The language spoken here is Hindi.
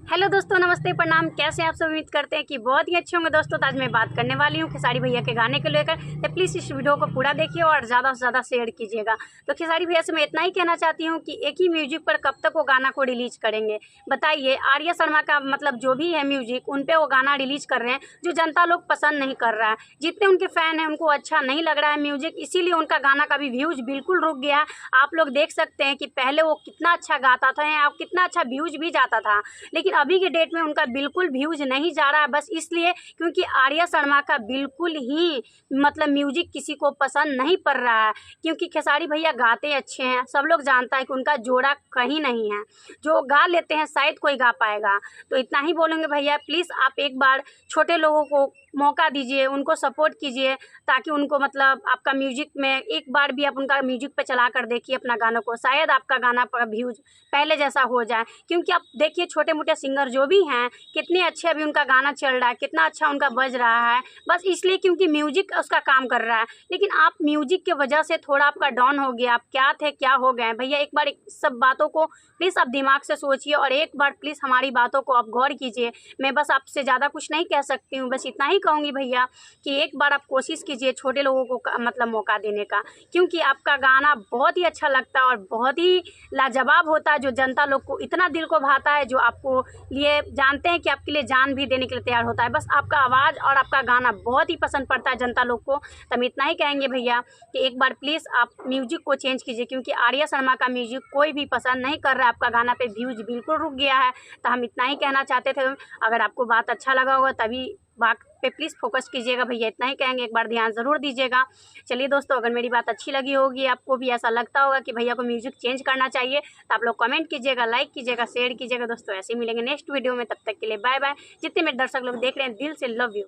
हेलो दोस्तों, नमस्ते, प्रणाम। कैसे हैं आप सब? उम्मीद करते हैं कि बहुत ही अच्छे होंगे। दोस्तों, तो आज मैं बात करने वाली हूँ खेसारी भैया के गाने को लेकर। तो प्लीज़ इस वीडियो को पूरा देखिए और ज़्यादा से ज़्यादा शेयर कीजिएगा। तो खेसारी भैया से मैं इतना ही कहना चाहती हूँ कि एक ही म्यूजिक पर कब तक वो गाना को रिलीज करेंगे बताइए। आर्या शर्मा का मतलब जो भी है म्यूजिक, उन पर वो गाना रिलीज कर रहे हैं जो जनता लोग पसंद नहीं कर रहा है। जितने उनके फ़ैन हैं उनको अच्छा नहीं लग रहा है म्यूजिक, इसीलिए उनका गाना का भी व्यूज़ बिल्कुल रुक गया है। आप लोग देख सकते हैं कि पहले वो कितना अच्छा गाता था और कितना अच्छा व्यूज़ भी जाता था, लेकिन अभी के डेट में उनका बिल्कुल व्यूज़ नहीं जा रहा है। बस इसलिए क्योंकि आर्या शर्मा का बिल्कुल ही मतलब म्यूजिक किसी को पसंद नहीं पड़ रहा है। क्योंकि खेसारी भैया गाते अच्छे हैं, सब लोग जानता है कि उनका जोड़ा कहीं नहीं है। जो गा लेते हैं शायद कोई गा पाएगा। तो इतना ही बोलेंगे भैया, प्लीज़ आप एक बार छोटे लोगों को मौका दीजिए, उनको सपोर्ट कीजिए, ताकि उनको मतलब आपका म्यूजिक में एक बार भी आप उनका म्यूजिक पे चला कर देखिए अपना गानों को, शायद आपका गाना पर व्यूज पहले जैसा हो जाए। क्योंकि आप देखिए छोटे मोटे सिंगर जो भी हैं कितने अच्छे अभी उनका गाना चल रहा है, कितना अच्छा उनका बज रहा है, बस इसलिए क्योंकि म्यूजिक उसका काम कर रहा है। लेकिन आप म्यूजिक की वजह से थोड़ा आपका डाउन हो गया, आप क्या थे क्या हो गए भैया। एक बार सब बातों को प्लीज़ आप दिमाग से सोचिए और एक बार प्लीज़ हमारी बातों को आप गौर कीजिए। मैं बस आपसे ज़्यादा कुछ नहीं कह सकती हूँ, बस इतना ही कहूँगी भैया कि एक बार आप कोशिश कीजिए छोटे लोगों को मतलब मौका देने का। क्योंकि आपका गाना बहुत ही अच्छा लगता है और बहुत ही लाजवाब होता है, जो जनता लोग को इतना दिल को भाता है, जो आपको लिए जानते हैं कि आपके लिए जान भी देने के लिए तैयार होता है। बस आपका आवाज़ और आपका गाना बहुत ही पसंद पड़ता है जनता लोग को। तो हम इतना ही कहेंगे भैया कि एक बार प्लीज़ आप म्यूजिक को चेंज कीजिए, क्योंकि आर्या शर्मा का म्यूजिक कोई भी पसंद नहीं कर रहा है। आपका गाना पे व्यूज बिल्कुल रुक गया है। तो हम इतना ही कहना चाहते थे। अगर आपको बात अच्छा लगा होगा तभी बात पे प्लीज़ फोकस कीजिएगा भैया, इतना ही कहेंगे, एक बार ध्यान ज़रूर दीजिएगा। चलिए दोस्तों, अगर मेरी बात अच्छी लगी होगी, आपको भी ऐसा लगता होगा कि भैया को म्यूजिक चेंज करना चाहिए, तो आप लोग कमेंट कीजिएगा, लाइक कीजिएगा, शेयर कीजिएगा। दोस्तों ऐसे ही मिलेंगे नेक्स्ट वीडियो में, तब तक के लिए बाय बाय। जितने मेरे दर्शक लोग देख रहे हैं, दिल से लव यू।